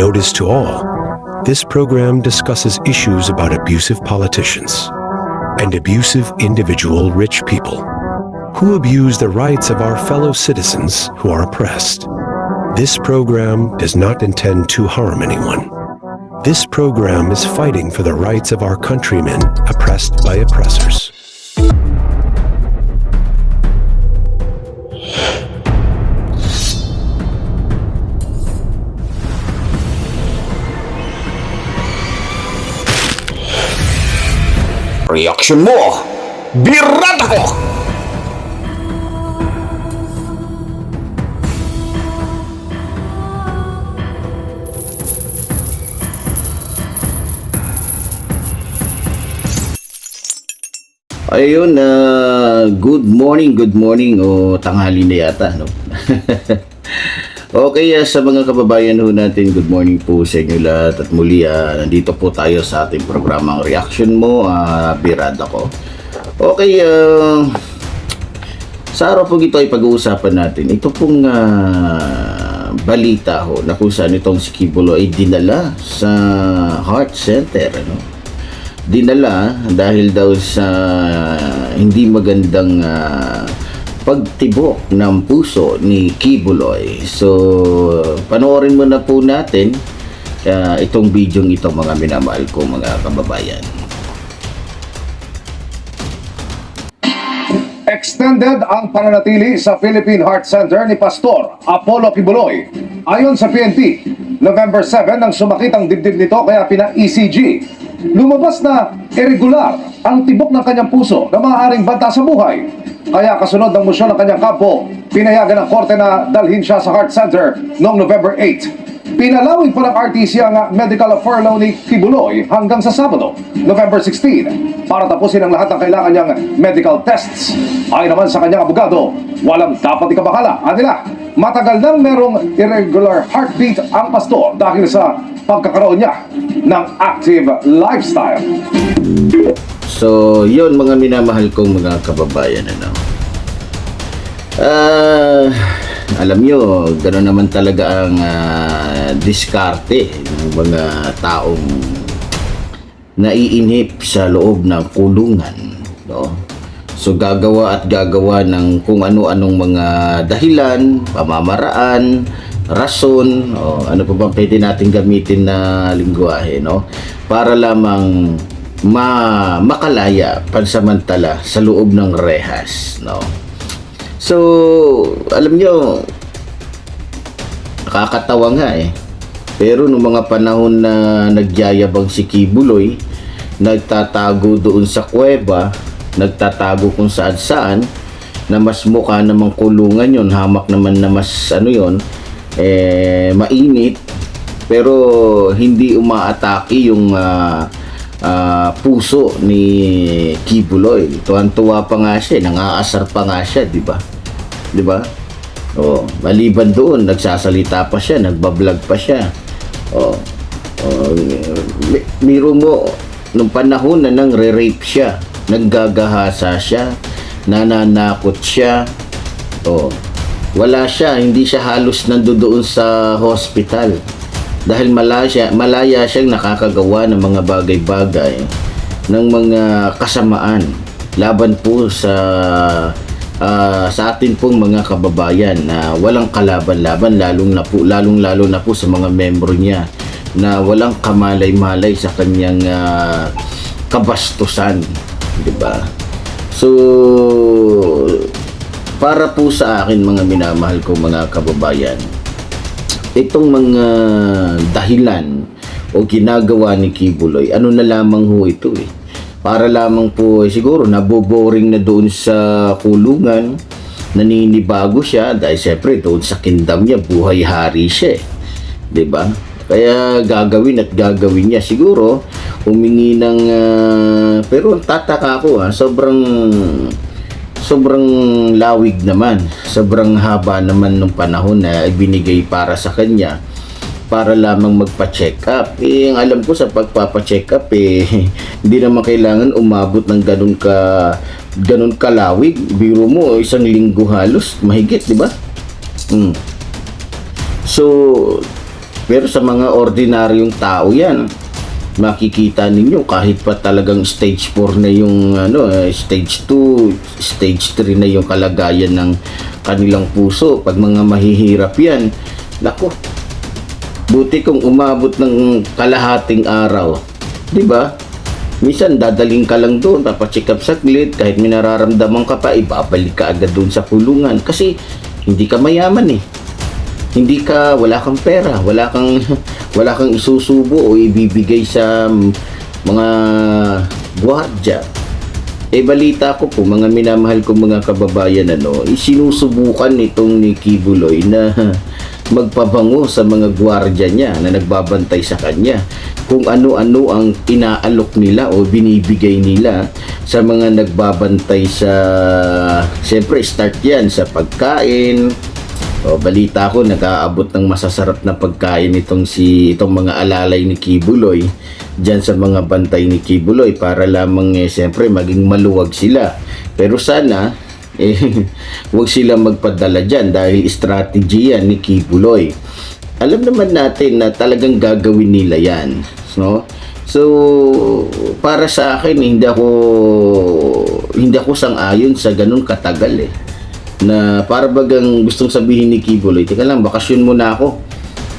Notice to all, this program discusses issues about abusive politicians and abusive individual rich people who abuse the rights of our fellow citizens who are oppressed. This program does not intend to harm anyone. This program is fighting for the rights of our countrymen oppressed by oppressors. Reaction mo, birada ko! Ayun, good morning o tanghali na yata, no? Okay, sa mga kababayan ho natin, good morning po sa inyo lahat. At muli, nandito po tayo sa ating programang Reaction Mo, Birada Ko. Okay, sa araw po ito ay pag-uusapan natin. Ito pong balita ho na kung saan itong si Kibuloy ay dinala sa heart center. Ano? Dinala dahil daw sa hindi magandang pagtibok ng puso ni Kibuloy. So, panoorin mo na po natin itong video ito, mga minamahal ko mga kababayan. Extended ang pananatili sa Philippine Heart Center ni Pastor Apollo Kibuloy. Ayon sa PNP, November 7 nang sumakit ang dibdib nito kaya pina-ECG. Lumabas na irregular ang tibok ng kanyang puso na maaaring banta sa buhay. Kaya kasunod ng motion ng kanyang kampo, pinayagan ng korte na dalhin siya sa Heart Center noong November 8. Pinalawig pa ng RTC ang medical furlough ni Kibuloy hanggang sa Sabado, November 16, para tapusin ang lahat ng kailangan niyang medical tests. Ayon naman sa kanyang abogado, walang dapat ikabahala. Anila, matagal nang merong irregular heartbeat ang pastor dahil sa pagkakaroon niya ng active lifestyle. So, yun mga minamahal kong mga kababayan, ano. Alam nyo, gano'n naman talaga ang diskarte ng mga taong naiinip sa loob ng kulungan, no? So, gagawa ng kung ano-anong mga dahilan, pamamaraan, rason, o ano pa bang pwede natin gamitin na lingwahe, no? Para lamang makalaya pansamantala sa loob ng rehas, no? So, alam nyo, nakakatawa nga eh. Pero nung mga panahon na nagyayabang si Kibuloy, nagtatago doon sa kuweba, nagtatago kung saan-saan, na mas mukha namang kulungan yon, hamak naman na mas mainit, pero hindi umaatake yung puso ni Kibuloy. Tuwan-tuwa pa nga siya, nangaasar pa nga siya, di ba? Di ba? Oh, maliban doon, nagsasalita pa siya, nagbablog pa siya. Miro mo, nung panahon na nang re-rape siya, naggagahasa siya, nananakot siya. Wala siya, hindi siya halos nandoon sa hospital. Dahil malaya siyang nakakagawa ng mga bagay-bagay, ng mga kasamaan laban po sa atin pong mga kababayan na walang kalaban-laban, lalong-lalo na po sa mga membro niya na walang kamalay-malay sa kanyang kabastusan, di ba? So, para po sa akin mga minamahal ko mga kababayan, itong mga dahilan o ginagawa ni Kibuloy, ano na lamang ho ito eh. Para lamang po siguro naboboring na doon sa kulungan, naninibago siya dahil siyempre doon sa kingdom niya, buhay hari siya eh. Diba? Kaya gagawin niya siguro, humingi ng pero tataka ko sobrang lawig naman, sobrang haba naman ng panahon na ibinigay para sa kanya para lamang magpa-check up. Ang alam ko sa pagpapa-check up hindi naman kailangan umabot ng ganun kalawig. Biro mo, 1 linggo halos, mahigit, di ba? So, Pero sa mga ordinaryong tao yan, makikita ninyo kahit pa talagang stage 4 na yung stage 2, stage 3 na yung kalagayan ng kanilang puso. Pag mga mahihirap yan, nako, buti kung umabot ng kalahating araw, di ba? Minsan dadaling ka lang doon, papacheck up saglit, kahit may nararamdaman ka pa, ibabalik ka agad doon sa kulungan kasi hindi ka mayaman eh. Wala kang pera, wala kang isusubo o ibibigay sa mga gwardya. Balita ko po, mga minamahal kong mga kababayan, sinusubukan nitong ni Kibuloy na magpabango sa mga gwardya niya na nagbabantay sa kanya kung ano-ano ang inaalok nila o binibigay nila sa mga nagbabantay sa, siyempre start yan sa pagkain. Balita ko nag-aabot ng masasarap na pagkain itong mga alalay ni Kibuloy diyan sa mga bantay ni Kibuloy para lamang siyempre maging maluwag sila. Pero sana huwag sila magpadala diyan dahil strategy yan ni Kibuloy. Alam naman natin na talagang gagawin nila yan, no? So para sa akin hindi ako sang-ayon sa ganun katagal na para bagang gustong sabihin ni Kibuloy, teka lang, bakasyon muna ako.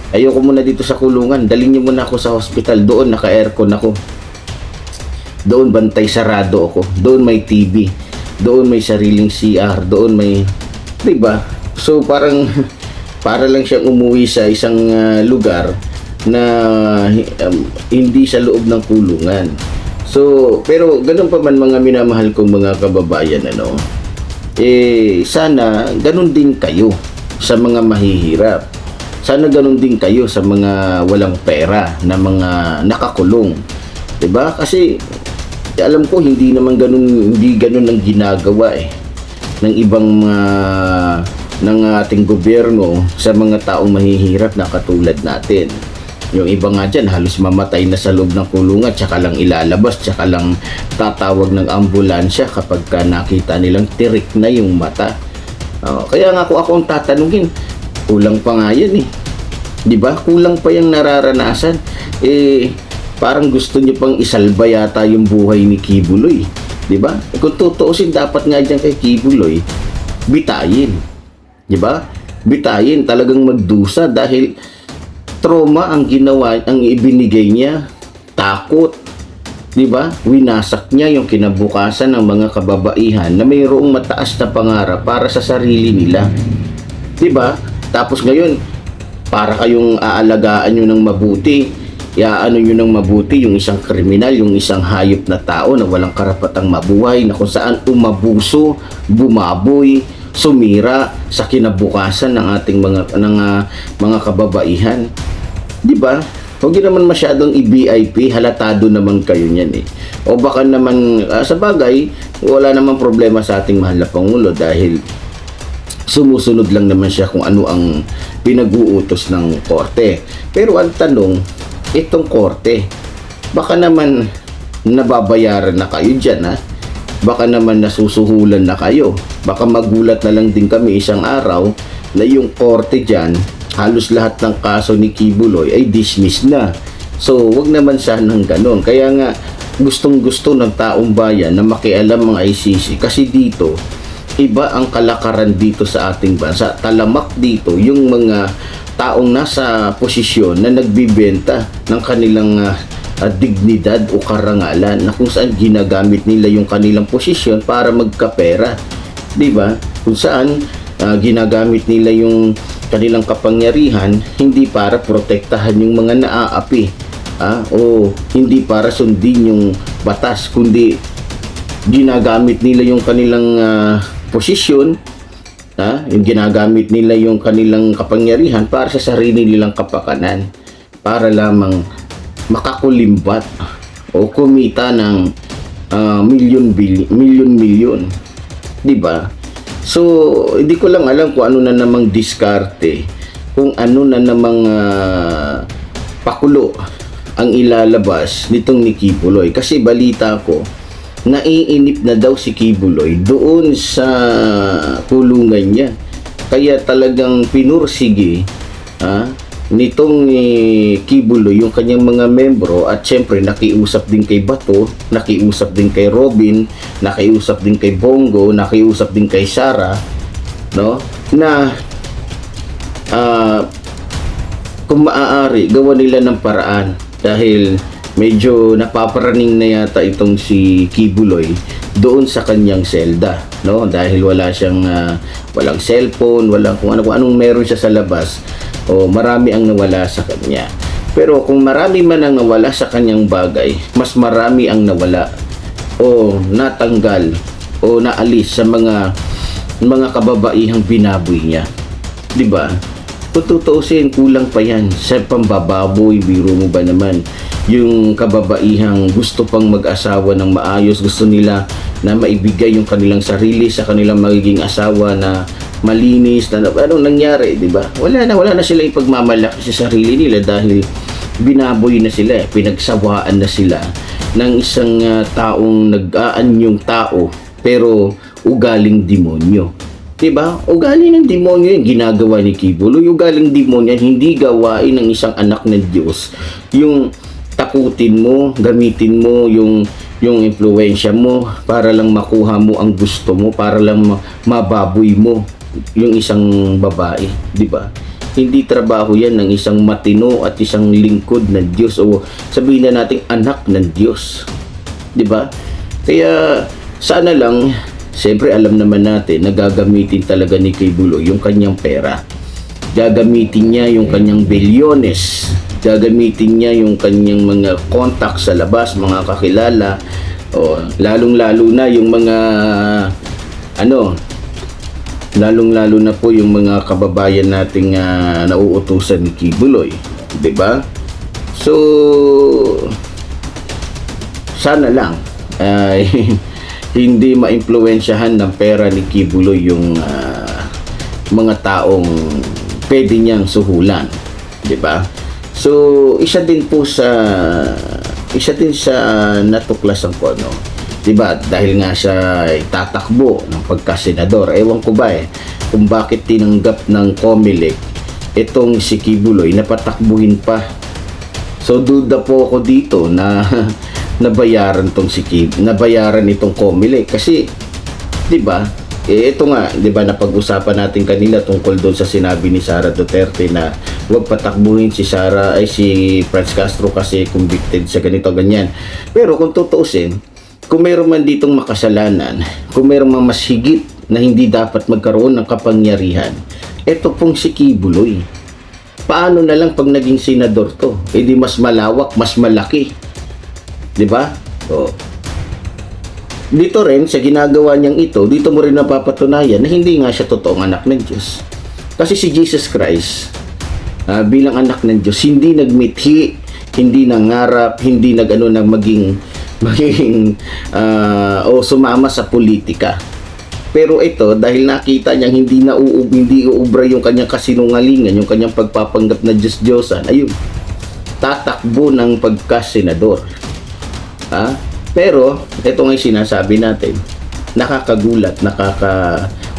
Ayoko muna dito sa kulungan. Dalhin niyo muna ako sa hospital. Doon naka-aircon ako. Doon bantay sarado ako. Doon may TV. Doon may sariling CR. Doon may, diba? So parang para lang siyang umuwi sa isang lugar na hindi sa loob ng kulungan. So, pero ganun pa man mga minamahal kong mga kababayan, sana ganun din kayo sa mga mahihirap. Sana ganun din kayo sa mga walang pera na mga nakakulong. 'Di ba? Kasi alam ko hindi ganun ang ginagawa ng ibang ng ating gobyerno sa mga taong mahihirap na katulad natin. Yung iba nga dyan, halos mamatay na sa loob ng kulungan, tsaka lang ilalabas, tsaka lang tatawag ng ambulansya kapag nakita nilang tirik na yung mata. Kaya nga kung ako ang tatanungin, kulang pa nga yan Di ba? Kulang pa yung nararanasan. Parang gusto niyo pang isalba yata yung buhay ni Kibuloy. Di ba? Kung tutuusin, dapat nga dyan kay Kibuloy, bitayin. Di ba? Bitayin, talagang magdusa dahil trauma ang ibinigay niya, takot, 'di ba? Winasak niya yung kinabukasan ng mga kababaihan na mayroong mataas na pangarap para sa sarili nila. 'Di ba? Tapos ngayon, para kayong aalagaan niyo ng mabuti, iaano niyo ng mabuti yung isang kriminal, yung isang hayop na tao na walang karapatang mabuhay, na kung saan umabuso, bumaboy, sumira sa kinabukasan ng ating mga kababaihan. 'Di ba? Huwag yun naman masyadong i-VIP, halatado naman kayo niyan O baka naman sa bagay, wala namang problema sa ating mahal na Pangulo dahil sumusunod lang naman siya kung ano ang pinag-uutos ng korte. Pero ang tanong, itong korte, baka naman nababayaran na kayo diyan Baka naman nasusuhulan na kayo. Baka magulat na lang din kami isang araw na yung korte dyan, halos lahat ng kaso ni Kibuloy ay dismiss na. So, wag naman sanang ganon. Kaya nga, gustong-gusto ng taong bayan na makialam ang ICC. Kasi dito, iba ang kalakaran dito sa ating bansa. Talamak dito yung mga taong nasa posisyon na nagbibenta ng kanilang dignidad o karangalan, na kung saan ginagamit nila yung kanilang posisyon para magkapera, di ba? Kung saan ginagamit nila yung kanilang kapangyarihan hindi para protektahan yung mga naaapi, o hindi para sundin yung batas, kundi ginagamit nila yung kanilang posisyon, yung ginagamit nila yung kanilang kapangyarihan para sa sarili nilang kapakanan, para lamang makakulimbat o kumita ng milyon, di ba? So, hindi ko lang alam kung ano na namang diskarte, kung ano na namang pakulo ang ilalabas nitong ni Kibuloy. Kasi balita ko, naiinip na daw si Kibuloy doon sa kulungan niya. Kaya talagang pinursige nitong Kibuloy yung kanyang mga membro, at syempre nakiusap din kay Bato, nakiusap din kay Robin, nakiusap din kay Bongo, nakiusap din kay Sara, no, na kung maaari gawa nila ng paraan, dahil medyo napaparaning na yata itong si Kibuloy doon sa kanyang selda, no, dahil wala siyang walang cellphone, walang kung anong meron siya sa labas, o marami ang nawala sa kanya. Pero kung marami man ang nawala sa kanyang bagay, mas marami ang nawala o natanggal o naalis sa mga kababaihang binaboy niya, di ba? Kung tutuusin, kulang pa yan sa pambababoy. Biro mo ba naman yung kababaihang gusto pang mag-asawa ng maayos, gusto nila na maibigay yung kanilang sarili sa kanilang magiging asawa na malinis, na anong nangyari, di ba? Wala na sila ipagmamalaki sa sarili nila dahil binaboy na sila, pinagsawaan na sila ng isang taong nag-aanyong tao pero ugaling demonyo. Diba? Ugali ng demonyo yung ginagawa ni Kibuloy. Ugaling demonyo, hindi gawain ng isang anak ng Diyos. Yung takutin mo, gamitin mo yung impluensya mo para lang makuha mo ang gusto mo, para lang mababoy mo yung isang babae. Diba? Hindi trabaho yan ng isang matino at isang lingkod ng Diyos, o sabihin na natin anak ng Diyos. Diba? Kaya sana lang, siyempre alam naman natin na gagamitin talaga ni Kibuloy yung kanyang pera. Gagamitin niya yung kanyang bilyones. Gagamitin niya yung kanyang mga contacts sa labas, mga kakilala. O, lalong-lalo na yung mga lalong-lalo na po yung mga kababayan nating nauutusan ni Kibuloy. 'Di ba? So, sana lang hindi maimpluwensyahan ng pera ni Kibuloy yung mga taong pwede niyang suhulan, 'di ba? So, isa din sa natuklasan ko, no. 'Di ba? Dahil nga siya ay tatakbo ng pagka-senador. Ewan ko ba kung bakit tinanggap ng COMELEC itong si Kibuloy na patakbuhin pa. So, duda po ako dito na nabayaran itong COMELEC kasi 'di ba? Ito nga, 'di ba, napag-usapan natin kanila tungkol doon sa sinabi ni Sara Duterte na huwag patakbuhin si Franz Castro kasi convicted sa ganito ganyan. Pero kung tutuusin, kung mayroon man ditong makasalanan, kung mayroon man mas higit na hindi dapat magkaroon ng kapangyarihan, ito pong si Kibuloy. Paano na lang pag naging senador to? Di mas malawak, mas malaki. 'Di ba? So, dito rin sa ginagawa niyang ito, dito mo rin napapatunayan na hindi nga siya totoong anak ng Diyos. Kasi si Jesus Christ, bilang anak ng Diyos, hindi nagmithi, hindi nangarap, hindi maging sumama sa politika. Pero ito, dahil nakita niyang hindi uubra yung kanyang kasinungalingan, yung kanyang pagpapanggap na Diyos-Diyosan, ayun, tatakbo ng pagka-senador. Pero ito nga yung sinasabi natin, nakakagulat,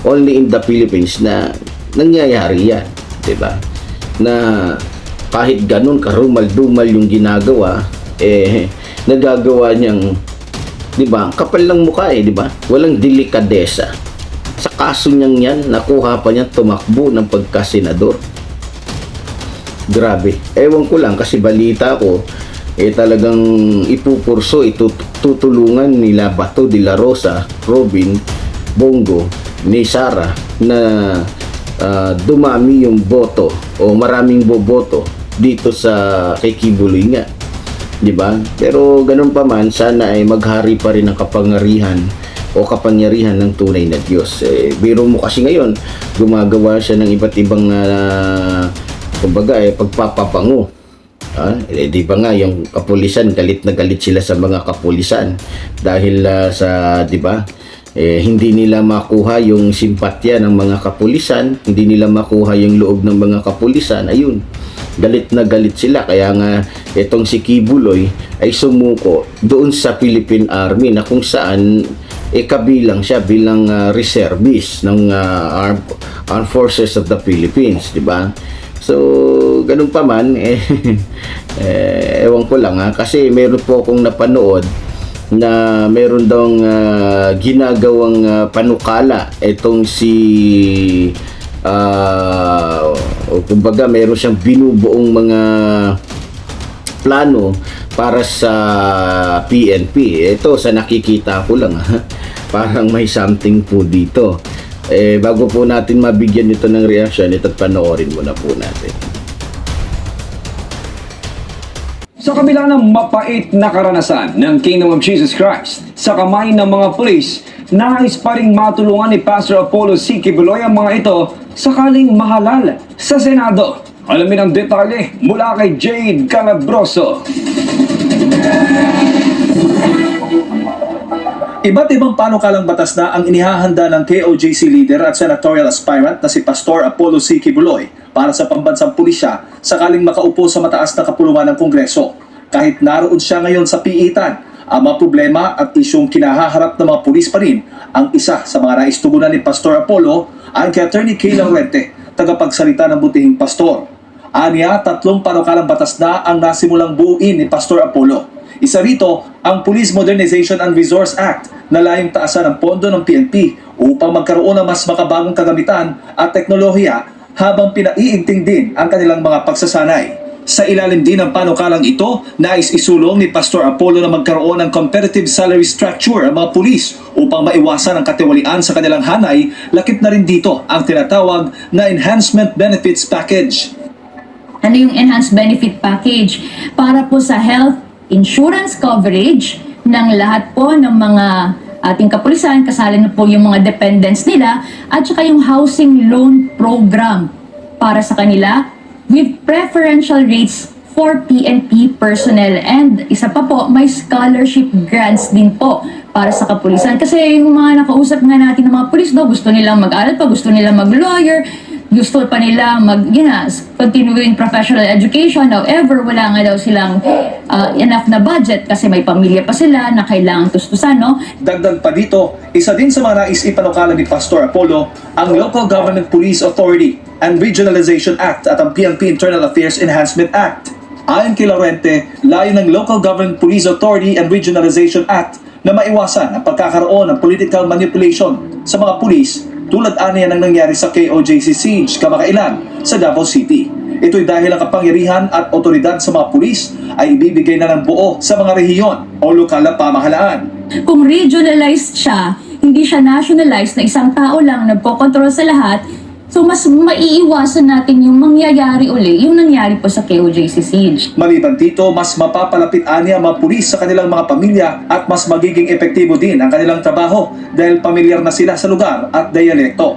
only in the Philippines na nangyayari yan, 'di ba? Na kahit ganun karumal-dumal yung ginagawa, nagagawa niyang, 'di ba? Kapal ng mukha, 'di ba? Walang delikadesa. Sa kaso niyang yan, nakuha pa niya tumakbo ng pagka-senador. Grabe. Ewan ko lang kasi balita ko talagang ipupurso, tutulungan nila Bato de la Rosa, Robin, Bongo, ni Sara na dumami yung boto o maraming boboto dito sa kay Kibuloy nga, 'di ba? Pero ganun pa man, sana ay maghari pa rin ang kapangyarihan o kapangyarihan ng tunay na Diyos. Biro mo kasi ngayon gumagawa siya ng iba't ibang pagpapabango. Di ba nga yung kapulisan, galit na galit sila sa mga kapulisan dahil di ba, hindi nila makuha yung simpatya ng mga kapulisan, hindi nila makuha yung loob ng mga kapulisan. Ayun, galit na galit sila. Kaya nga itong si Kibuloy ay sumuko doon sa Philippine Army na kung saan kabilang siya bilang reservist ng Armed Forces of the Philippines, di ba? So, ganun pa man, ewan ko lang ha, kasi meron po akong napanood na meron daw ginagawang panukala itong si kumbaga meron siyang binubuong mga plano para sa PNP. Ito sa nakikita ko lang ha, parang may something po dito. Bago po natin mabigyan ito ng reaksyon, ito't panoorin muna po natin. Sa kabila ng mapait na karanasan ng Kingdom of Jesus Christ sa kamay ng mga pulis, nais pa ring matulungan ni Pastor Apollo C. Quiboloy ang mga ito sakaling mahalal sa Senado. Alamin ang detalye mula kay Jade Calabroso. Iba't ibang panukalang batas na ang inihahanda ng KOJC leader at senatorial aspirant na si Pastor Apollo C. Quiboloy para sa pambansang pulisya sakaling makaupo sa mataas na kapulungan ng Kongreso. Kahit naroon siya ngayon sa piitan, ang mga problema at isyong kinahaharap ng mga pulis pa rin ang isa sa mga naistugunan ni Pastor Apollo ayon kay Attorney Kay Laurente, tagapagsalita ng butihing pastor. Aniya, 3 panukalang batas na ang nasimulang buuin ni Pastor Apollo. Isa rito ang Police Modernization and Resource Act na layong taasan ang pondo ng PNP upang magkaroon ng mas makabagong kagamitan at teknolohiya habang pinaiigting din ang kanilang mga pagsasanay. Sa ilalim din ng panukalang ito, nais isulong ni Pastor Apollo na magkaroon ng competitive salary structure ang mga pulis upang maiwasan ang katiwalian sa kanilang hanay. Lakip na rin dito ang tinatawag na Enhancement Benefits Package. Ano yung enhanced benefit package? Para po sa health insurance coverage ng lahat po ng mga ating kapulisan, kasali na po yung mga dependents nila, at saka yung housing loan program para sa kanila with preferential rates for PNP personnel. And isa pa po, may scholarship grants din po para sa kapulisan. Kasi yung mga nakausap nga natin ng mga pulis, gusto nilang mag-aral pa, gusto nilang mag-lawyer, gusto pa nila continuing professional education. However, wala nga daw silang enough na budget kasi may pamilya pa sila na kailangan tustusan, no? Dagdag pa dito, isa din sa mga nais ipanukala ni Pastor Apollo ang Local Government Police Authority and Regionalization Act at ang PNP Internal Affairs Enhancement Act. Ayon kay Laurente, layo ng Local Government Police Authority and Regionalization Act na maiwasan ang pagkakaroon ng political manipulation sa mga pulis tulad aniya ng nangyari sa KOJC siege kamakailan sa Davao City. Ito'y dahil ang kapangyarihan at otoridad sa mga pulis ay ibibigay na ng buo sa mga rehiyon o lokal na pamahalaan. Kung regionalized siya, hindi siya nationalized na isang tao lang nagkokontrol sa lahat, so mas maiiwasan natin yung mangyayari uli, yung nangyari po sa KOJC siege. Maliban dito, mas mapapalapit aniya ang mga pulis sa kanilang mga pamilya at mas magiging epektibo din ang kanilang trabaho dahil pamilyar na sila sa lugar at dialekto.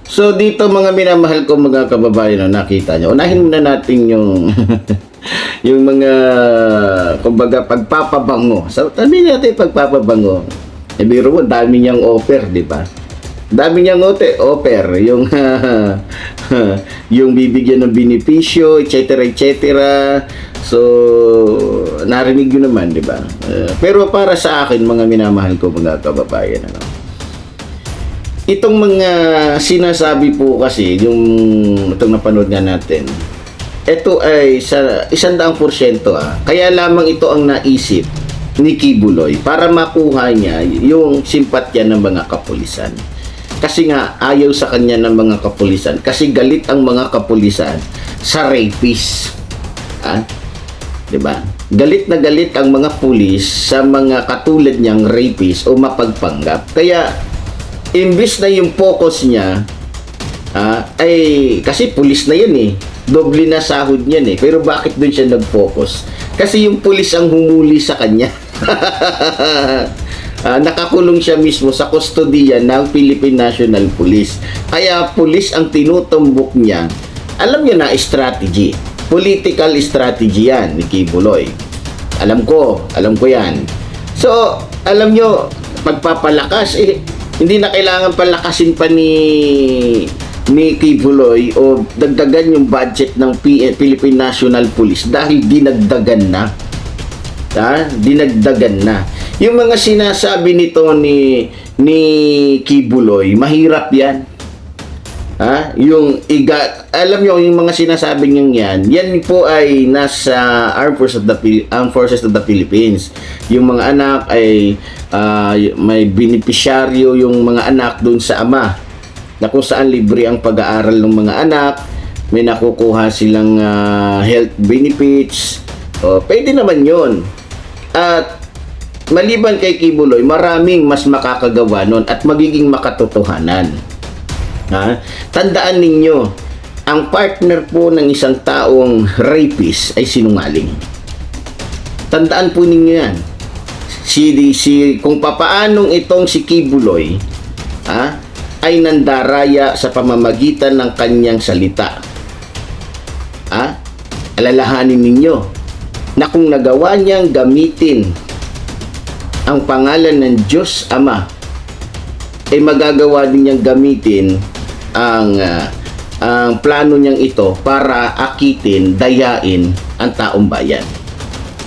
So dito mga minamahal ko mga kababayan, nakita nyo, unahin muna natin yung yung mga kumbaga pagpapabango. So sabi natin pagpapabango, biro mo, dami niyang offer, di ba? Dami niyang offer, yung yung bibigyan ng benepisyo, etc. So narinig nyo naman, di ba? Pero para sa akin mga minamahal ko mga kababayan, itong mga sinasabi po kasi, yung itong napanood nga natin, ito ay sa 100%, kaya lamang ito ang naisip ni Quiboloy para makuha niya yung simpatya ng mga kapulisan. Kasi nga ayaw sa kanya ng mga kapulisan, kasi galit ang mga kapulisan sa rapist. Diba? Galit na galit ang mga pulis sa mga katulad niyang rapist o mapagpanggap. Kaya imbis na yung focus niya ay kasi pulis na yan doble na sahod niyan pero bakit doon siya nag-focus? Kasi yung pulis ang humuli sa kanya. Nakakulong siya mismo sa kustodiya ng Philippine National Police. Kaya pulis ang tinutumbok niya. Alam niyo na strategy, political strategy yan ni Quiboloy. Alam ko yan. So alam niyo, pagpapalakas hindi na kailangan palakasin pa ni Quiboloy o dagdagan yung budget ng Philippine National Police dahil dinagdagan na. Dinagdagan na. Yung mga sinasabi nito ni Quiboloy, mahirap yan. Yung alam nyo, yung mga sinasabi nyo yan po ay nasa Armed Forces of the Philippines. Yung mga anak ay may benepisyaryo yung mga anak dun sa ama, na kung saan libre ang pag-aaral ng mga anak, may nakukuha silang health benefits. Pwede naman yun. At maliban kay Kibuloy, maraming mas makakagawa nun at magiging makatotohanan. Tandaan ninyo, ang partner po ng isang taong rapist ay sinungaling. Tandaan po ninyo yan. Kung papaanong itong si Kibuloy ay nandaraya sa pamamagitan ng kanyang salita. Alalahanin ninyo na kung nagawa niyang gamitin ang pangalan ng Diyos Ama, ay magagawa din niyang gamitin ang plano niyang ito para akitin, dayain ang taong bayan.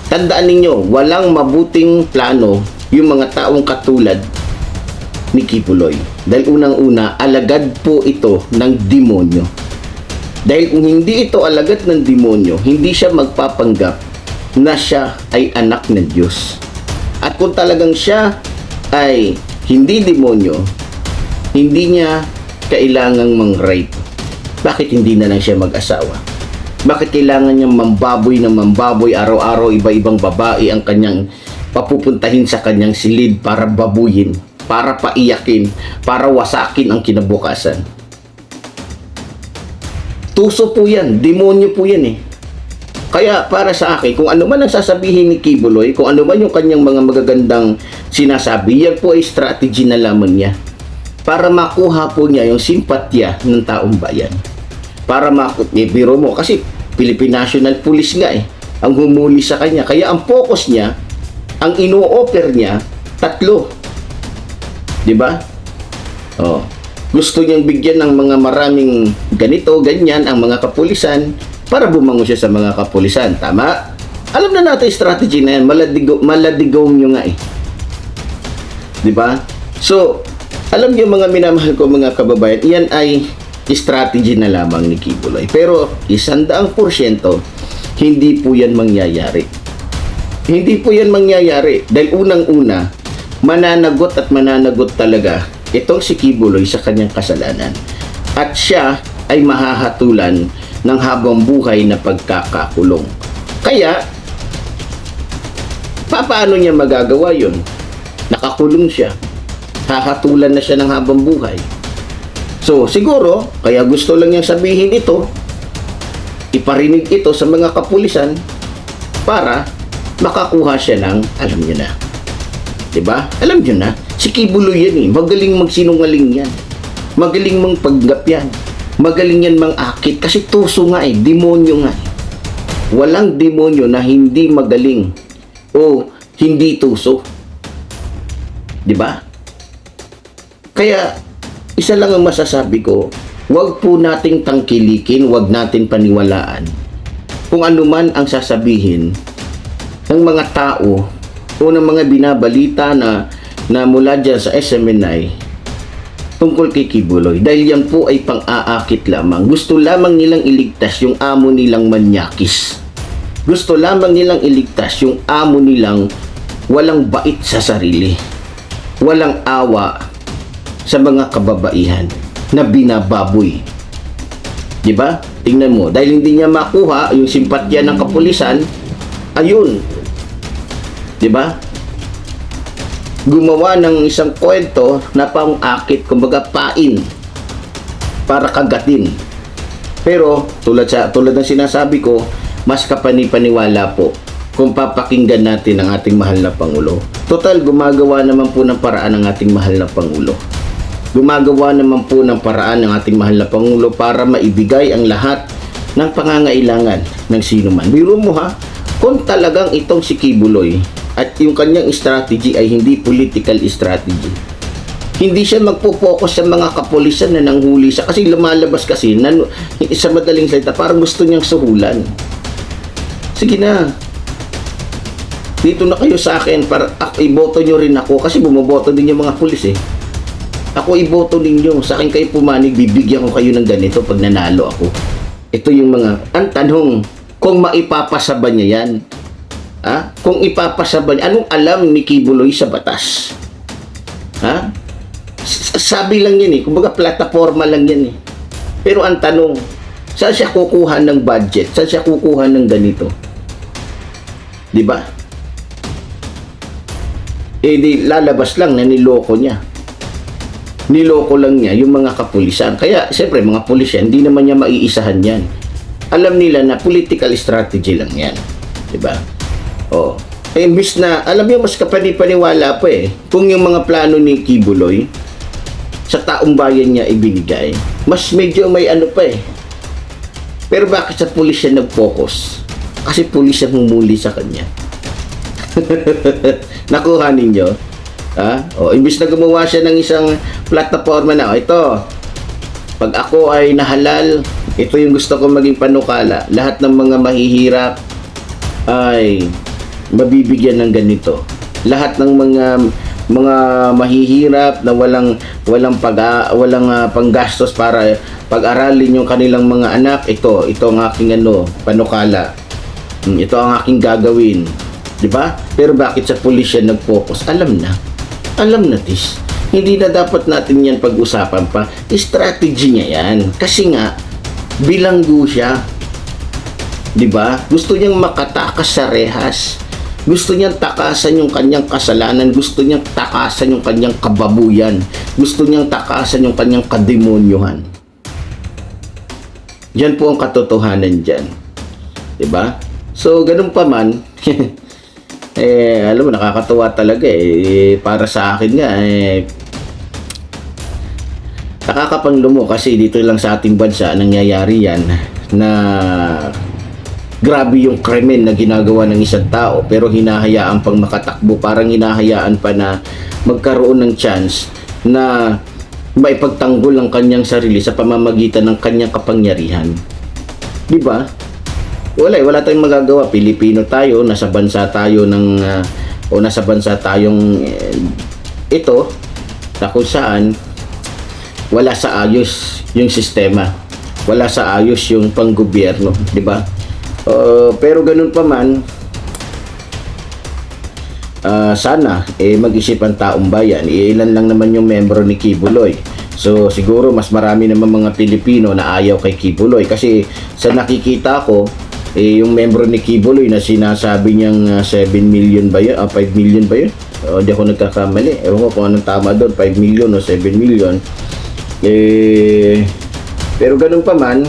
Tandaan ninyo, walang mabuting plano yung mga taong katulad ni Kibuloy. Dahil unang-una, alagad po ito ng demonyo. Dahil kung hindi ito alagad ng demonyo, hindi siya magpapanggap na siya ay anak ng Diyos. At kung talagang siya ay hindi demonyo, hindi niya kailangang mang-rape. Bakit hindi na lang siya mag-asawa? Bakit kailangan niyang mambaboy araw-araw, iba-ibang babae ang kanyang papupuntahin sa kanyang silid para babuyin, para paiyakin, para wasakin ang kinabukasan? Tuso po yan, demonyo po yan eh. Kaya para sa akin, kung ano man ang sasabihin ni Kibuloy, kung ano man yung kanyang mga magagandang sinasabi, yan po ay strategy na lamang niya para makuha po niya yung simpatya ng taong bayan. Para biro mo, kasi Philippine National Police nga ang humuli sa kanya. Kaya ang focus niya, ang ino-offer niya, 3. Diba? Gusto niyang bigyan ng mga maraming ganito, ganyan, ang mga kapulisan, para bumango siya sa mga kapulisan. Tama? Alam na natin strategy na yan. Maladigaw nyo nga Diba? So, alam niyo mga minamahal ko mga kababayan, yan ay strategy na lamang ni Kibuloy. Pero 100% hindi po yan mangyayari. Hindi po yan mangyayari. Dahil unang-una, mananagot at mananagot talaga itong si Kibuloy sa kanyang kasalanan. At siya ay mahahatulan ng habang buhay na pagkakakulong. Kaya, paano niya magagawa yun? Nakakulong siya. Hahatulan na siya ng habang buhay. So, siguro, kaya gusto lang niyang sabihin ito, iparinig ito sa mga kapulisan para makakuha siya ng, alam niyo na. Diba? Alam niyo na, si Kibuloy yan magaling magsinungaling yan. Magaling mangpanggap yan. Magaling yan mang-akit kasi tuso nga demonyo nga Walang demonyo na hindi magaling o hindi tuso. Diba? Kaya, isa lang ang masasabi ko, huwag po nating tangkilikin, huwag natin paniwalaan kung ano man ang sasabihin ng mga tao o ng mga binabalita na mula dyan sa SMNI tungkol kay Kibuloy. Dahil yan po ay pang-aakit lamang. Gusto lamang nilang iligtas yung amo nilang manyakis. Gusto lamang nilang iligtas yung amo nilang walang bait sa sarili. Walang awa sa mga kababaihan na binababoy. Diba? Tingnan mo, dahil hindi niya makuha yung simpatya ng kapulisan, ayun. Diba? Gumawa ng isang kwento na pang-akit, kumbaga pain, para kagatin. Pero, tulad ng sinasabi ko, mas kapanipaniwala po kung papakinggan natin ang ating mahal na Pangulo. Total, gumagawa naman po ng paraan ang ating mahal na Pangulo. Gumagawa naman po ng paraan ng ating mahal na Pangulo para maibigay ang lahat ng pangangailangan ng sino man. Biro mo kung talagang itong si Kibuloy at yung kanyang strategy ay hindi political strategy, hindi siya magpo-focus sa mga kapulisan na nanghuli siya kasi lumalabas kasi sa madaling salita parang gusto niyang suhulan. Sige na, dito na kayo sa akin para iboto nyo rin ako kasi bumoboto din yung mga pulis Ako iboto ninyo. Sa akin kayo pumanig, bibigyan ko kayo ng ganito pag nanalo ako. Ito yung mga, ang tanong, kung maipapasaba niya yan, ha? Kung ipapasaba niya, anong alam ni Kibuloy sa batas? Ha? Sabi lang yan kumbaga plataforma lang yan Pero ang tanong, saan siya kukuha ng budget? Saan siya kukuha ng ganito? Di ba? Di lalabas lang na niloko niya. Niloko lang niya yung mga kapulisan. Kaya, siyempre, mga pulis yan, hindi naman niya maiisahan yan. Alam nila na political strategy lang yan. Diba? Oh. Imbis na, alam niyo, mas kapani-paniwala pa kung yung mga plano ni Kibuloy sa taong bayan niya ibinigay. Mas medyo may ano pa Pero bakit sa pulis siya nag-focus? Kasi pulis ang humuli sa kanya. Nakuha ninyo? Imbis na gumawa siya ng isang plataforma na, ito, pag ako ay nahalal, ito yung gusto ko maging panukala. Lahat ng mga mahihirap ay mabibigyan ng ganito. Lahat ng mga mahihirap na walang panggastos para pag-aralin yung kanilang mga anak, ito ang aking panukala. Ito ang aking gagawin. 'Di ba? Pero bakit sa pulis siya nag-focus? Alam na tis. Hindi na dapat natin yan pag-usapan pa. Strategy niya yan. Kasi nga, bilanggo siya. 'Di ba? Gusto niyang makatakas sa rehas. Gusto niyang takasan yung kanyang kasalanan. Gusto niyang takasan yung kanyang kababuyan. Gusto niyang takasan yung kanyang kademonyohan. Yan po ang katotohanan dyan. 'Di ba? So, ganun pa man, alam mo, nakakatuwa talaga para sa akin nga, nakakapanglumo kasi dito lang sa ating bansa nangyayari yan na grabe yung krimen na ginagawa ng isang tao pero hinahayaan pang makatakbo, parang hinahayaan pa na magkaroon ng chance na maipagtanggol ang kanyang sarili sa pamamagitan ng kanyang kapangyarihan. Di ba? Wala tayong magagawa. Pilipino tayo, nasa bansa tayong ito na kung saan wala sa ayos yung sistema, wala sa ayos yung panggobyerno, di ba? Pero ganun pa man, sana mag-isip ang taong bayan. Ilan lang naman yung membro ni Kibuloy. So siguro mas marami naman mga Pilipino na ayaw kay Kibuloy kasi sa nakikita ko yung membro ni Kibuloy na sinasabi niyang 7 million ba yun? 5 million ba yun? Hindi ako nagkakamali. Ewan ko kung anong tama doon, 5 million o 7 million. Pero ganun pa man,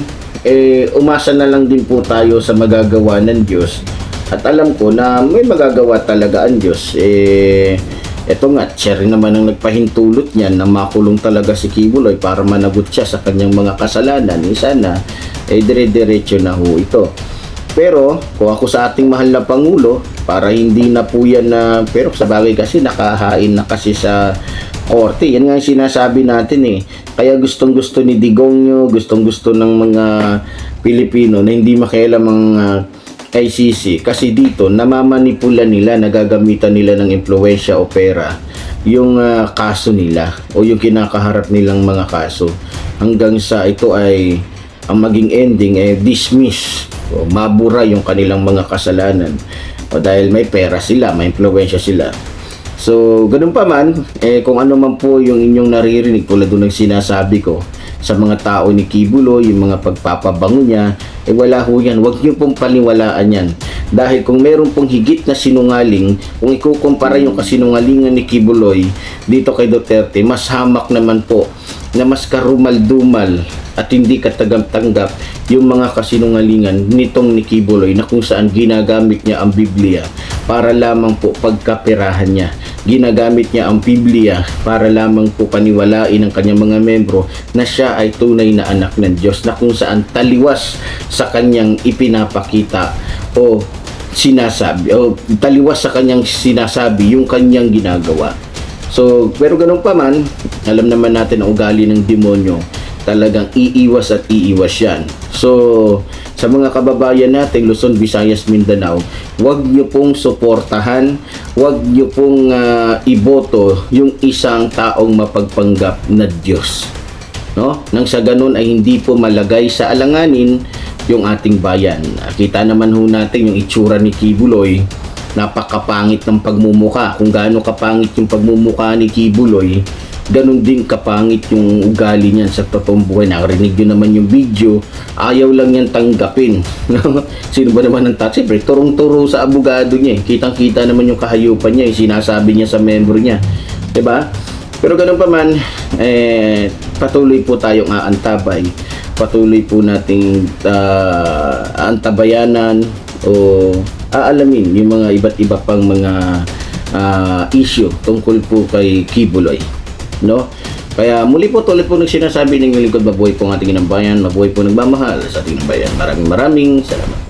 umasa na lang din po tayo sa magagawa ng Diyos. At alam ko na may magagawa talaga ang Diyos. Eto nga, siya rin naman ang nagpahintulot niyan na makulong talaga si Kibuloy para managot siya sa kanyang mga kasalanan. Sana, dire-diretso na ho ito. Pero kung ako sa ating mahal na Pangulo, para hindi na po yan na, pero sa bagay kasi nakahain na kasi sa korte. Yan nga yung sinasabi natin Kaya gustong-gusto ni Digongyo, gustong-gusto ng mga Pilipino na hindi makialam ang ICC. Kasi dito, namamanipula nila, nagagamitan nila ng impluwensya o pera yung kaso nila o yung kinakaharap nilang mga kaso. Hanggang sa ito ay ang maging ending dismiss o mabura yung kanilang mga kasalanan o dahil may pera sila, may impluwensya sila. So, ganun pa man, kung ano man po yung inyong naririnig tulad doon ng sinasabi ko sa mga tao ni Kibuloy, yung mga pagpapabango niya, wala ho yan. Huwag niyo pong paniwalaan yan. Dahil kung meron pong higit na sinungaling, kung ikukumpara yung kasinungalingan ni Kibuloy dito kay Duterte, mas hamak naman po na mas karumal-dumal at hindi katanggap-tanggap yung mga kasinungalingan nitong ni Kibuloy na kung saan ginagamit niya ang Biblia para lamang po pagkaperahan niya. Ginagamit niya ang Biblia para lamang po paniwalain ng kanyang mga membro na siya ay tunay na anak ng Diyos na kung saan taliwas sa kanyang ipinapakita o sinasabi o taliwas sa kanyang sinasabi yung kanyang ginagawa. So, pero ganun pa man, alam naman natin ang ugali ng demonyo, talagang iiwas at iiwas yan. So, sa mga kababayan natin Luzon, Visayas, Mindanao, wag niyo pong suportahan, wag niyo pong iboto yung isang taong mapagpanggap na Diyos, no? Nang sa ganun ay hindi po malagay sa alanganin yung ating bayan. Kita naman ho natin yung itsura ni Kibuloy, napakapangit ng pagmumuka. Kung gaano kapangit yung pagmumuka ni Kibuloy, ganun din kapangit yung ugali niyan sa totoong buhay. Nakarinig nyo naman yung video, ayaw lang yan tanggapin. Sino ba naman ang tatay? Siyempre, turong-turo sa abogado niya. Kitang-kita naman yung kahayupan niya, yung sinasabi niya sa member niya. Diba? Pero ganun pa man, patuloy po tayong aantabay. Patuloy po nating antabayanan o aalamin yung mga iba't iba pang mga issue tungkol po kay Kibuloy, no? Kaya muli po tuloy po nagsinasabi ng lingkod, mabuhay po ang ating inang bayan, mabuhay po nagmamahal sa ating inang bayan. Maraming salamat.